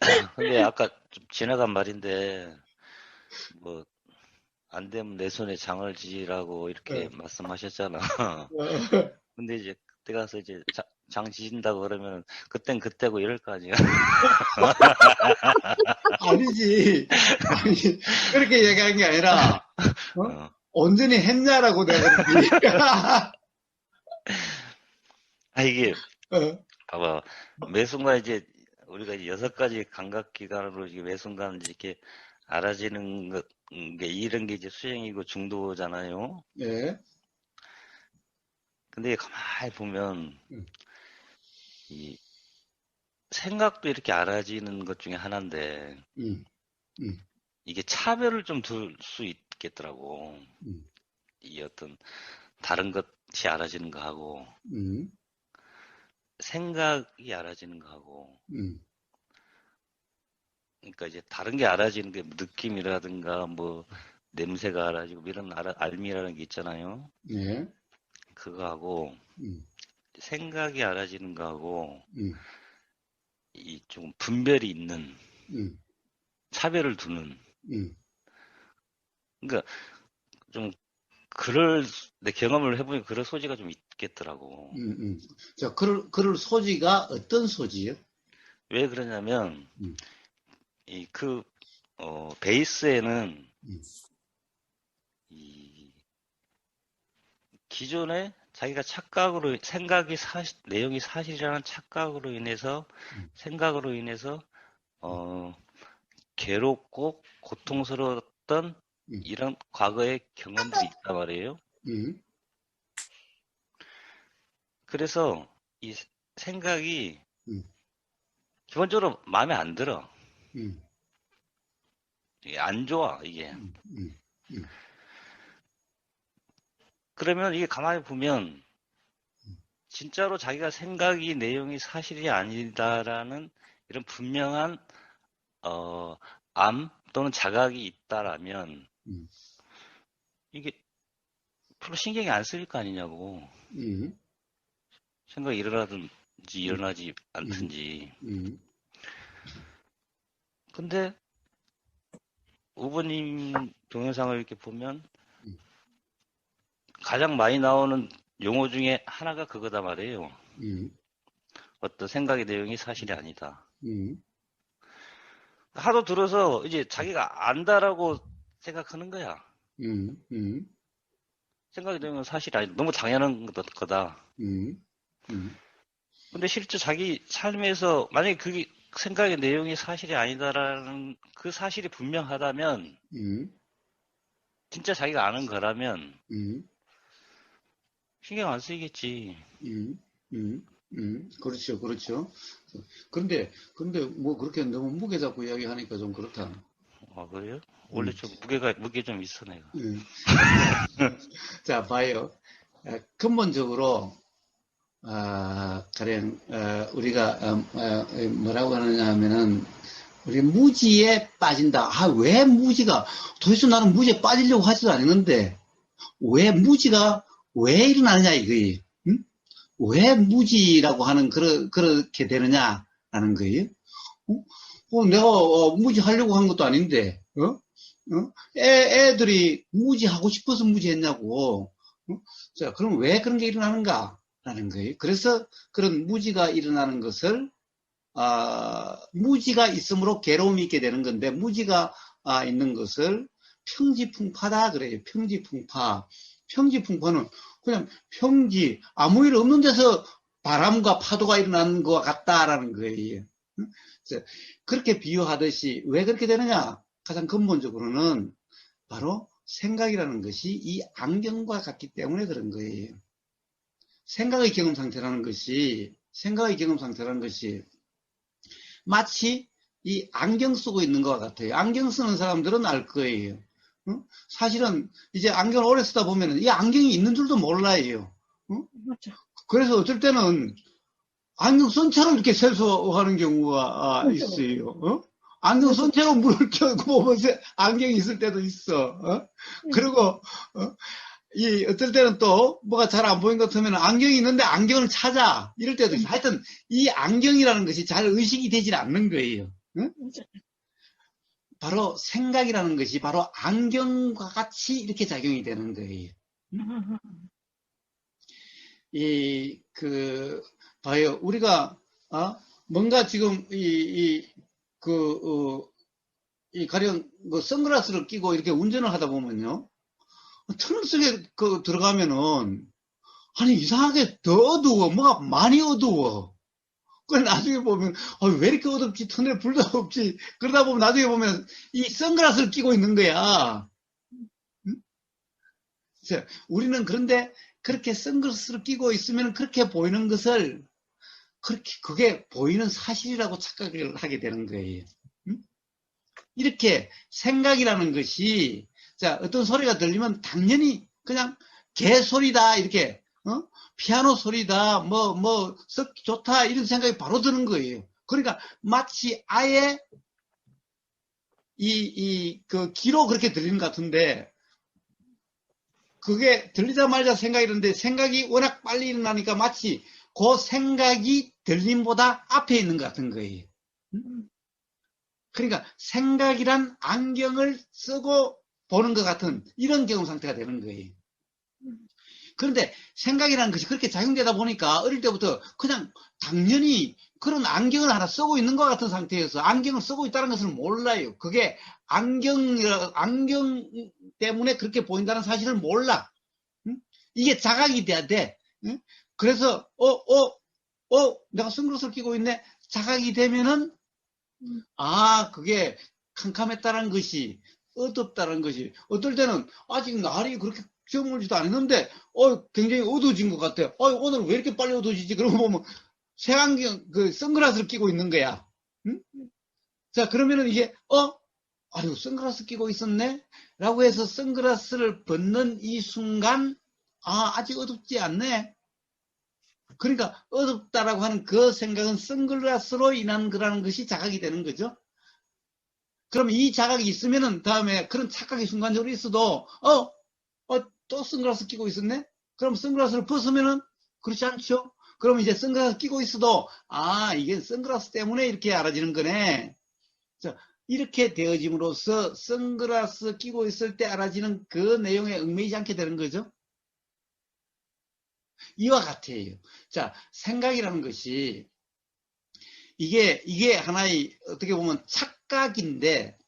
음, 근데 아까 좀 지나간 말인데, 뭐, 안 되면 내 손에 장을 지라고 이렇게 어, 말씀하셨잖아. 어, 근데 이제 그때 가서 이제 장 지진다고 그러면 그땐 그때고 이럴 거 아니야. 아니지. 아니, 그렇게 응? 얘기한 게 아니라, 어? 어. 온전히 했냐라고 내가 그랬지. 아, 이게, 어, 봐봐. 매 순간 이제 우리가 이제 6가지 감각 기관으로 이게 매 순간 이렇게 알아지는 것, 게 이런 게 이제 수행이고 중도잖아요. 네. 근데 가만히 보면 음, 이 생각도 이렇게 알아지는 것 중에 하나인데 음, 음, 이게 차별을 좀 둘 수 있겠더라고. 음, 이 어떤 다른 것이 알아지는 거하고 음, 생각이 알아지는 거하고 음, 그러니까 이제 다른 게 알아지는 게 느낌이라든가 뭐 냄새가 알아지고 뭐 이런 알미라는 게 있잖아요. 네. 그거하고 음, 생각이 알아지는 거하고 음, 이 좀 분별이 있는 음, 차별을 두는 음, 그러니까 좀 그럴 내 경험을 해보니 그럴 소지가 좀 있겠더라고. 자, 그럴 소지가 어떤 소지요? 왜 그러냐면 음, 이 베이스에는 음, 이 기존에 자기가 착각으로 내용이 사실이라는 착각으로 인해서 음, 생각으로 인해서 어 괴롭고 고통스러웠던 음, 이런 과거의 경험들이 있단 말이에요. 음, 그래서 이 생각이 음, 기본적으로 마음에 안 들어. 음, 이게 안 좋아, 이게. 음, 음, 음, 그러면 이게 가만히 보면 진짜로 자기가 생각이 내용이 사실이 아니다라는 이런 분명한 어, 암 또는 자각이 있다라면 음, 이게 별로 신경이 안 쓰일 거 아니냐고. 음, 생각이 일어나든지 음, 일어나지 음, 않든지. 음, 근데 우버님 동영상을 이렇게 보면 음, 가장 많이 나오는 용어 중에 하나가 그거다 말이에요. 음, 어떤 생각의 내용이 사실이 아니다. 음, 하도 들어서 이제 자기가 안다라고 생각하는 거야. 음, 음, 생각의 내용은 사실이 아니다. 너무 당연한 거다. 음, 음, 근데 실제 자기 삶에서 만약에 그게 생각의 내용이 사실이 아니다라는 그 사실이 분명하다면 음, 진짜 자기가 아는 거라면 음, 신경 안 쓰이겠지. 음, 그렇죠, 그렇죠. 그런데 뭐 그렇게 너무 무게 잡고 이야기하니까 좀 그렇다. 아, 그래요? 원래 음, 좀 무게 좀 있어, 내가. 음. 자, 봐요. 근본적으로 가령 우리가 뭐라고 하느냐 하면은 우리 무지에 빠진다. 왜 무지가 도대체 나는 무지에 빠지려고 하지도 않았는데 왜 무지가 왜 일어나느냐 이거예요. 응? 왜 무지라고 하는 그렇게 되느냐라는 거예요. 내가 무지하려고 한 것도 아닌데 애들이 무지하고 싶어서 무지했냐고. 자, 그럼 왜 그런 게 일어나는가라는 거예요. 그래서 그런 무지가 일어나는 것을 무지가 있으므로 괴로움이 있게 되는 건데 무지가 있는 것을 평지풍파다 그래요. 평지풍파. 평지풍파는 그냥 평지 아무 일 없는 데서 바람과 파도가 일어나는 것 같다라는 거예요. 그렇게 비유하듯이 왜 그렇게 되느냐? 가장 근본적으로는 바로 생각이라는 것이 이 안경과 같기 때문에 그런 거예요. 생각의 경험 상태라는 것이 마치 이 안경 쓰고 있는 것 같아요. 안경 쓰는 사람들은 알 거예요. 사실은 이제 안경을 오래 쓰다 보면 이 안경이 있는 줄도 몰라요. 맞아. 그래서 어쩔 때는 안경 쓴 채로 이렇게 세수하는 경우가 맞아. 있어요. 안경 맞아. 쓴 채로 물을 켜고 보면 안경이 있을 때도 있어. 그리고 어? 어떨 때는 또 뭐가 잘 안 보이는 것 같으면 안경이 있는데 안경을 찾아. 이럴 때도 있어. 하여튼 이 안경이라는 것이 잘 의식이 되질 않는 거예요. 응? 바로 생각이라는 것이 바로 안경과 같이 이렇게 작용이 되는 거예요. 응? 봐요. 우리가, 뭔가 지금, 가령, 선글라스를 끼고 이렇게 운전을 하다 보면요. 터널 속에 들어가면은, 아니, 이상하게 더 어두워. 뭐가 많이 어두워. 그 나중에 보면, 왜 이렇게 어둡지? 터널에 불도 없지? 그러다 보면 나중에 보면, 이 선글라스를 끼고 있는 거야. 응? 우리는 그런데, 그렇게 선글라스를 끼고 있으면 그렇게 보이는 것을 그게 보이는 사실이라고 착각을 하게 되는 거예요. 이렇게 생각이라는 것이, 자, 어떤 소리가 들리면 당연히 그냥 개소리다, 이렇게, 피아노 소리다, 썩 좋다, 이런 생각이 바로 드는 거예요. 그러니까 마치 아예 귀로 그렇게 들리는 것 같은데, 그게 들리자마자 생각이 드는데, 생각이 워낙 빨리 일어나니까 마치 그 생각이 들림보다 앞에 있는 것 같은 거예요. 그러니까 생각이란 안경을 쓰고 보는 것 같은 이런 경험 상태가 되는 거예요. 그런데 생각이라는 것이 그렇게 작용되다 보니까 어릴 때부터 그냥 당연히 그런 안경을 하나 쓰고 있는 것 같은 상태에서 안경을 쓰고 있다는 것을 몰라요. 그게 안경 때문에 그렇게 보인다는 사실을 몰라. 이게 자각이 돼야 돼. 그래서 내가 선글라스를 끼고 있네. 자각이 되면은 그게 캄캄했다는 것이, 어둡다는 것이, 어떨 때는 아직 날이 그렇게 저물지도 않았는데, 굉장히 어두워진 것 같아. 오늘 왜 이렇게 빨리 어두워지지? 그러고 보면, 색안경, 선글라스를 끼고 있는 거야. 응? 자, 그러면은 이게, 선글라스 끼고 있었네? 라고 해서 선글라스를 벗는 이 순간, 아직 어둡지 않네? 그러니까 어둡다라고 하는 그 생각은 선글라스로 인한 거라는 것이 자각이 되는 거죠. 그럼 이 자각이 있으면은 다음에 그런 착각이 순간적으로 있어도 또 선글라스 끼고 있었네? 그럼 선글라스를 벗으면은 그렇지 않죠? 그럼 이제 선글라스 끼고 있어도 이게 선글라스 때문에 이렇게 알아지는 거네. 자, 이렇게 되어짐으로써 선글라스 끼고 있을 때 알아지는 그 내용에 얽매이지 않게 되는 거죠. 이와 같아요. 자, 생각이라는 것이 이게 하나의 어떻게 보면 착각인데,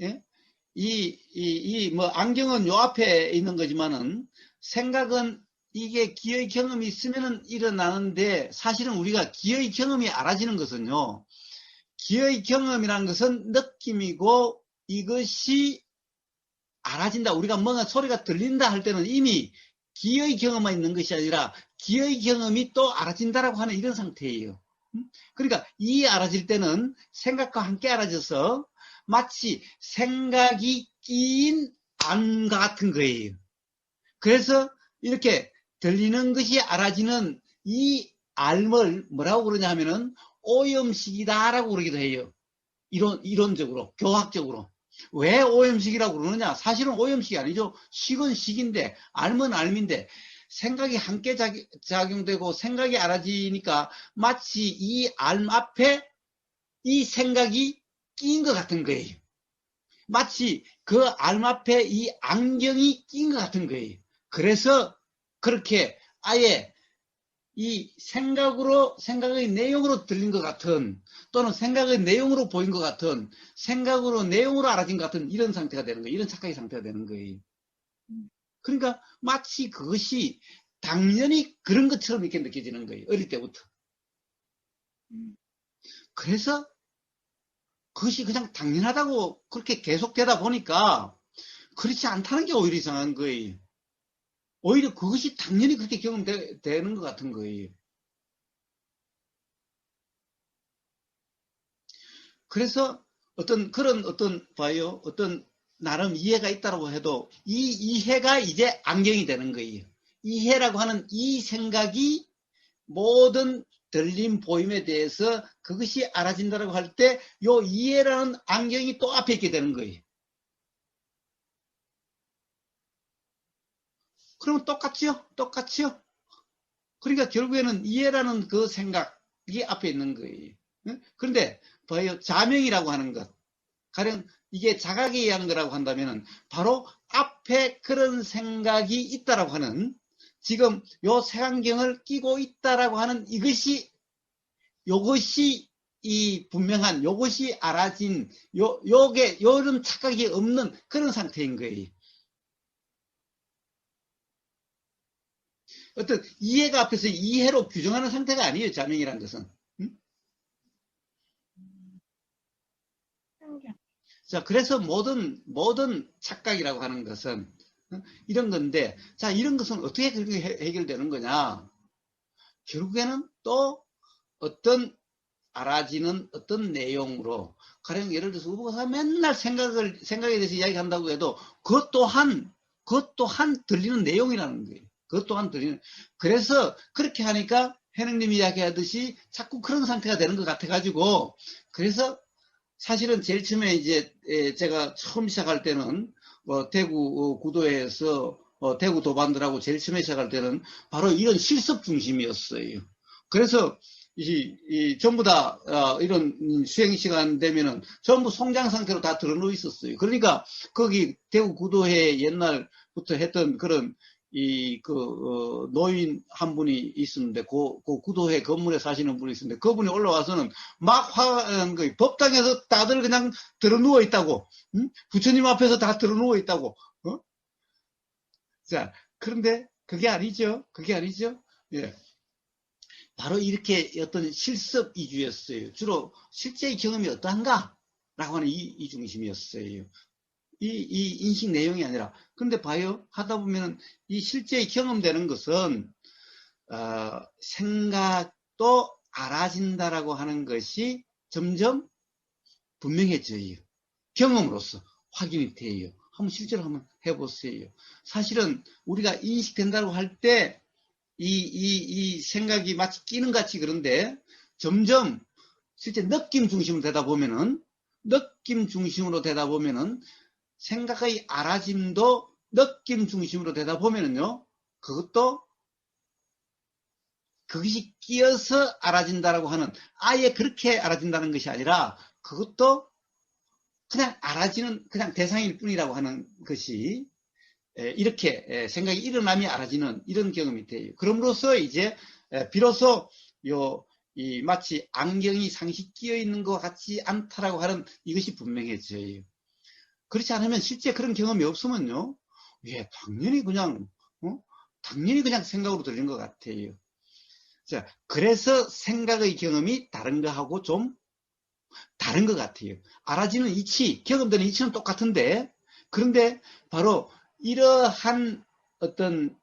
예? 안경은 요 앞에 있는 거지만은 생각은 이게 기의 경험이 있으면은 일어나는데 사실은 우리가 기의 경험이 알아지는 것은요, 기의 경험이라는 것은 느낌이고 이것이 알아진다. 우리가 뭔가 소리가 들린다 할 때는 이미 기의 경험만 있는 것이 아니라 기의 경험이 또 알아진다라고 하는 이런 상태예요. 그러니까 이 알아질 때는 생각과 함께 알아져서 마치 생각이 끼인 암과 같은 거예요. 그래서 이렇게 들리는 것이 알아지는 이 알을 뭐라고 그러냐 하면은 오염식이다라고 그러기도 해요. 이론적으로, 교학적으로. 왜 오염식이라고 그러느냐? 사실은 오염식이 아니죠. 식은 식인데, 알면 알민데, 생각이 함께 작용되고 생각이 알아지니까 마치 이 알 앞에 이 생각이 끼인 것 같은 거예요. 마치 그 알 앞에 이 안경이 끼인 것 같은 거예요. 그래서 그렇게 아예 이 생각의 내용으로 들린 것 같은, 또는 생각의 내용으로 보인 것 같은, 생각으로 내용으로 알아진 것 같은 이런 상태가 되는 거예요. 이런 착각의 상태가 되는 거예요. 그러니까 마치 그것이 당연히 그런 것처럼 이렇게 느껴지는 거예요. 어릴 때부터. 그래서 그것이 그냥 당연하다고 그렇게 계속되다 보니까 그렇지 않다는 게 오히려 이상한 거예요. 오히려 그것이 당연히 그렇게 경험되는 것 같은 거예요. 그래서 봐요. 어떤 나름 이해가 있다고 해도 이 이해가 이제 안경이 되는 거예요. 이해라고 하는 이 생각이 모든 들림, 보임에 대해서 그것이 알아진다고 할 때 요 이해라는 안경이 또 앞에 있게 되는 거예요. 그러면 똑같지요? 똑같지요? 그러니까 결국에는 이해라는 그 생각이 앞에 있는 거예요. 그런데 봐요. 자명이라고 하는 것. 가령 이게 자각에 의한 거라고 한다면은 바로 앞에 그런 생각이 있다라고 하는 지금 요 색안경을 끼고 있다라고 하는 요것이 이 분명한 요것이 알아진 요게 요런 착각이 없는 그런 상태인 거예요. 어떤 이해가 앞에서 이해로 규정하는 상태가 아니에요. 자명이라는 것은. 자, 그래서 모든 착각이라고 하는 것은 이런 건데, 자, 이런 것은 어떻게 해결되는 거냐? 결국에는 또 어떤 알아지는 어떤 내용으로, 가령 예를 들어서 우보가 맨날 생각에 대해서 이야기한다고 해도 그것 또한 들리는 내용이라는 거예요. 그것 또한 들리는. 그래서 그렇게 하니까 해능님이 이야기하듯이 자꾸 그런 상태가 되는 것 같아가지고, 그래서 사실은 제일 처음에 이제 제가 처음 시작할 때는 대구 구도에서 대구 도반들하고 제일 처음에 시작할 때는 바로 이런 실습 중심이었어요. 그래서 전부 다 이런 수행 시간 되면은 전부 송장 상태로 다 들어놓여 있었어요. 그러니까 거기 대구 구도에 옛날부터 했던 그런 노인 한 분이 있었는데, 그 구도회 건물에 사시는 분이 있었는데, 그분이 올라와서는 막 화한 거예요. 법당에서 다들 그냥 들어 누워 있다고, 응? 부처님 앞에서 다 들어 누워 있다고, 자, 그런데 그게 아니죠. 그게 아니죠. 예. 바로 이렇게 어떤 실습 위주였어요. 주로 실제의 경험이 어떠한가? 라고 하는 이 중심이었어요. 이 인식 내용이 아니라. 근데 봐요. 하다 보면 이 실제 경험되는 것은 생각도 알아진다라고 하는 것이 점점 분명해져요. 경험으로서 확인이 돼요. 실제로 한번 해보세요. 사실은 우리가 인식된다고 할 때 이 생각이 마치 끼는 같이 그런데 점점 실제 느낌 중심으로 되다 보면은 생각의 알아짐도 느낌 중심으로 되다 보면은요, 그것이 끼어서 알아진다라고 하는, 아예 그렇게 알아진다는 것이 아니라, 그것도 그냥 알아지는, 그냥 대상일 뿐이라고 하는 것이, 이렇게 생각이 일어나며 알아지는 이런 경험이 돼요. 그럼으로써 이제, 비로소, 마치 안경이 상시 끼어 있는 것 같지 않다라고 하는 이것이 분명해져요. 그렇지 않으면 실제 그런 경험이 없으면요, 예, 당연히 그냥 생각으로 들린 것 같아요. 자, 그래서 생각의 경험이 다른 거하고 좀 다른 것 같아요. 알아지는 이치, 경험되는 이치는 똑같은데, 그런데 바로 이러한 어떤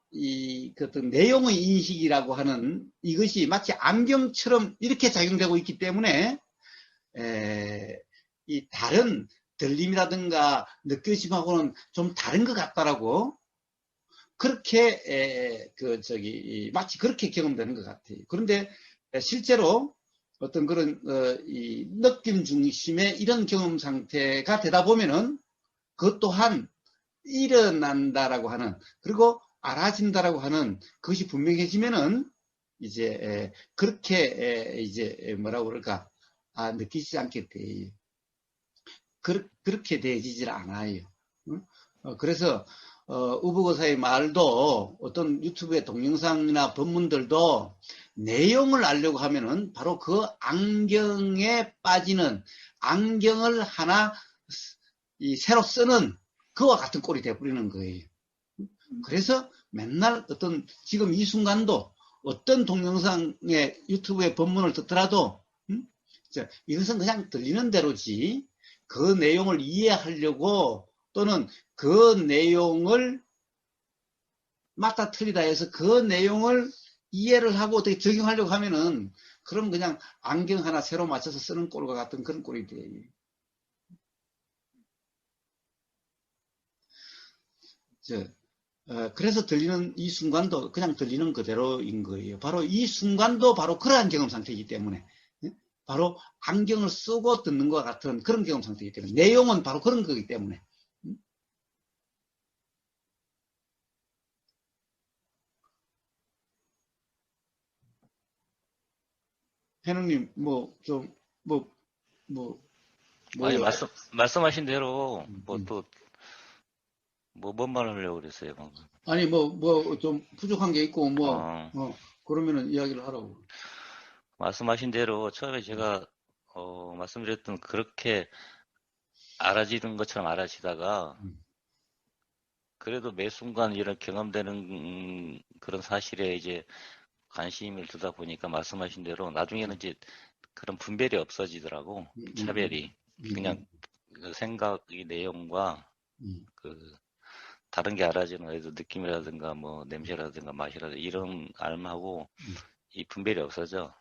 어떤 내용의 인식이라고 하는 이것이 마치 안경처럼 이렇게 작용되고 있기 때문에, 이 다른 들림이라든가 느껴짐하고는 좀 다른 것 같다라고, 그렇게 마치 그렇게 경험되는 것 같아요. 그런데 실제로 어떤 그런 이 느낌 중심의 이런 경험 상태가 되다 보면은 그것 또한 일어난다라고 하는, 그리고 알아진다라고 하는 그것이 분명해지면은 이제 그렇게 이제 뭐라고 그럴까, 느끼지 않게 돼요. 그렇게 되지질 않아요. 그래서 우보거사의 말도 어떤 유튜브의 동영상이나 본문들도 내용을 알려고 하면은 바로 그 안경에 빠지는, 안경을 하나 새로 쓰는 그와 같은 꼴이 되어버리는 거예요. 그래서 맨날 지금 이 순간도 어떤 동영상의 유튜브의 본문을 듣더라도 이것은 그냥 들리는 대로지, 그 내용을 이해하려고 또는 그 내용을 맞다 틀리다 해서 그 내용을 이해를 하고 어떻게 적용하려고 하면은, 그럼 그냥 안경 하나 새로 맞춰서 쓰는 꼴과 같은 그런 꼴이 돼요. 그래서 들리는 이 순간도 그냥 들리는 그대로인 거예요. 바로 이 순간도 바로 그러한 경험 상태이기 때문에, 바로 안경을 쓰고 듣는 것 같은 그런 경험 상태이기 때문에, 내용은 바로 그런 거기 때문에. 해능님, 뭐, 좀, 뭐, 뭐, 아니, 뭐요? 말씀하신 대로, 뭐 음. 또, 뭐, 뭔 말을 하려고 그랬어요, 방금. 아니, 뭐, 좀 부족한 게 있고, 뭐, 어, 그러면은 이야기를 하라고. 말씀하신 대로 처음에 제가, 말씀드렸던 그렇게 알아지는 것처럼 알아지다가, 음, 그래도 매 순간 이런 경험되는 그런 사실에 이제 관심을 두다 보니까 말씀하신 대로 나중에는 이제 그런 분별이 없어지더라고. 음, 차별이. 그냥 음, 그 생각의 내용과 음, 그 다른 게 알아지는 거에도 느낌이라든가 뭐 냄새라든가 맛이라든가 이런 알마하고 음, 이 분별이 없어져.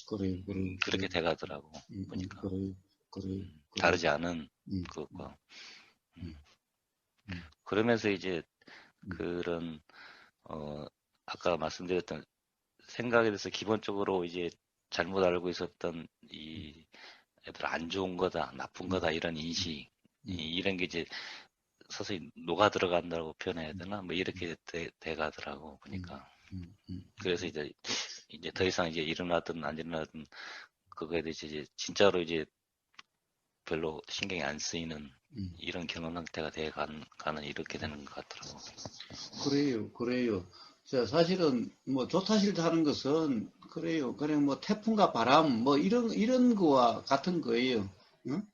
그래요. 그렇게 돼가더라고. 보니까. 그래요. 그래요. 그래요. 다르지 않은 음, 음, 그것과. 음, 음. 음, 그러면서 이제 음, 그런, 아까 말씀드렸던 생각에 대해서 기본적으로 이제 잘못 알고 있었던 이 애들 안 좋은 거다, 나쁜 음, 거다 이런 음, 인식 음, 이런 게 이제 서서히 녹아 들어간다고 표현해야 음, 되나? 뭐 이렇게 돼가더라고 음, 보니까. 음, 음, 그래서 이제 더 이상 이제 일어나든 안 일어나든 그거에 대해서 이제 진짜로 이제 별로 신경이 안 쓰이는 음. 이런 경험 상태가 가는 이렇게 되는 것 같더라고. 그래요. 자, 사실은 뭐 좋다 싫다 하는 것은 그래요. 그냥 뭐 태풍과 바람 뭐 이런 거와 같은 거예요. 응?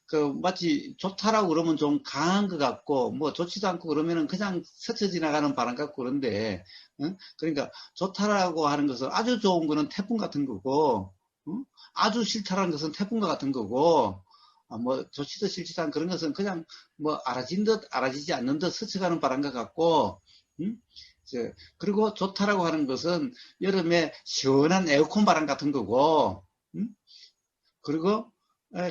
그 마치 좋다라고 그러면 좀 강한 것 같고 뭐 좋지도 않고 그러면은 그냥 스쳐 지나가는 바람 같고 그런데 응? 그러니까 좋다라고 하는 것은 아주 좋은 거는 태풍 같은 거고 응? 아주 싫다라는 것은 태풍과 같은 거고 뭐 좋지도 싫지도 않은 그런 것은 그냥 뭐 알아진 듯 알아지지 않는 듯 스쳐가는 바람과 같고 응? 그리고 좋다라고 하는 것은 여름에 시원한 에어컨 바람 같은 거고 응? 그리고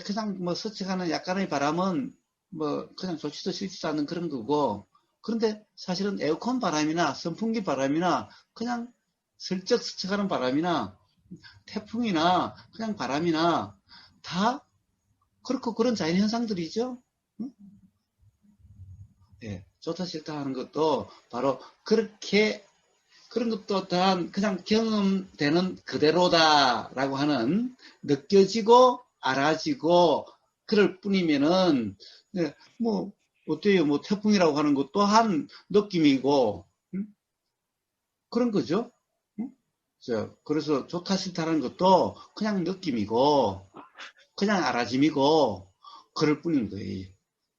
그냥 뭐 스쳐가는 약간의 바람은 뭐 그냥 좋지도 싫지도 않은 그런 거고 그런데 사실은 에어컨 바람이나 선풍기 바람이나 그냥 슬쩍 스쳐가는 바람이나 태풍이나 그냥 바람이나 다 그렇고 그런 자연 현상들이죠. 응? 예, 좋다 싫다 하는 것도 바로 그렇게 그런 것도 또한 그냥 경험되는 그대로다라고 하는 느껴지고 알아지고 그럴 뿐이면은 네, 뭐 어때요? 뭐 태풍이라고 하는 것 또한 느낌이고 그런 거죠. 응? 그래서 좋다 싫다라는 것도 그냥 느낌이고 그냥 알아짐이고 그럴 뿐인 거예요.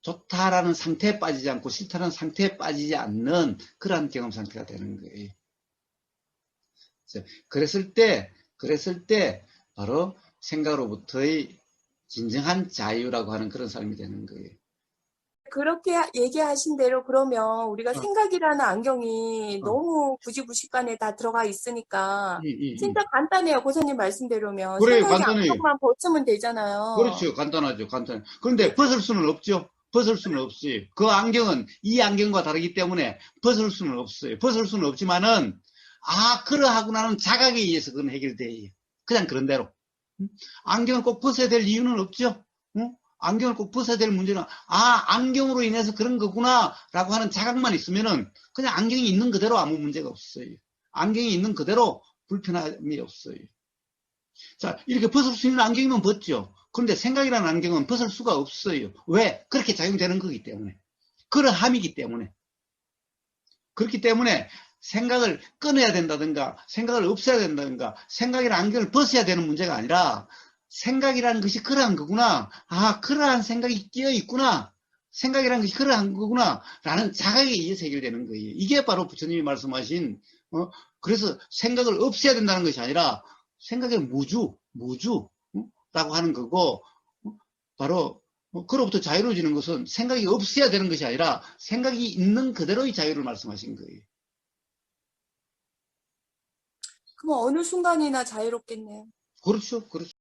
좋다라는 상태에 빠지지 않고 싫다라는 상태에 빠지지 않는 그러한 경험 상태가 되는 거예요. 그랬을 때 바로 생각으로부터의 진정한 자유라고 하는 그런 삶이 되는 거예요. 그렇게 얘기하신 대로 그러면 우리가 어, 생각이라는 안경이 어, 너무 구지구식간에 다 들어가 있으니까 이, 이, 이. 진짜 간단해요. 고사님 말씀대로면 그래요, 생각의 간단해요. 안경만 벗으면 되잖아요. 그렇죠, 간단하죠, 간단해. 그런데 벗을 수는 없죠. 벗을 수는 없어요. 그 안경은 이 안경과 다르기 때문에 벗을 수는 없어요. 벗을 수는 없지만은 그러하구나는 자각에 의해서 그건 해결돼요. 그냥 그런 대로. 안경을 꼭 벗어야 될 이유는 없죠. 안경을 꼭 벗어야 될 문제는 안경으로 인해서 그런 거구나라고 하는 자각만 있으면은 그냥 안경이 있는 그대로 아무 문제가 없어요. 안경이 있는 그대로 불편함이 없어요. 자, 이렇게 벗을 수 있는 안경이면 벗죠. 그런데 생각이라는 안경은 벗을 수가 없어요. 왜? 그렇게 작용되는 거기 때문에. 그러함이기 때문에. 그렇기 때문에 생각을 끊어야 된다든가 생각을 없애야 된다든가 생각이라는 안경을 벗어야 되는 문제가 아니라 생각이라는 것이 그러한 거구나. 그러한 생각이 끼어 있구나. 생각이라는 것이 그러한 거구나. 라는 자각에 의해서 해결되는 거예요. 이게 바로 부처님이 말씀하신 그래서 생각을 없애야 된다는 것이 아니라 생각의 무주라고 하는 거고 바로 그로부터 자유로워지는 것은 생각이 없어야 되는 것이 아니라 생각이 있는 그대로의 자유를 말씀하신 거예요. 그럼 어느 순간이나 자유롭겠네요. 그렇죠. 그렇죠.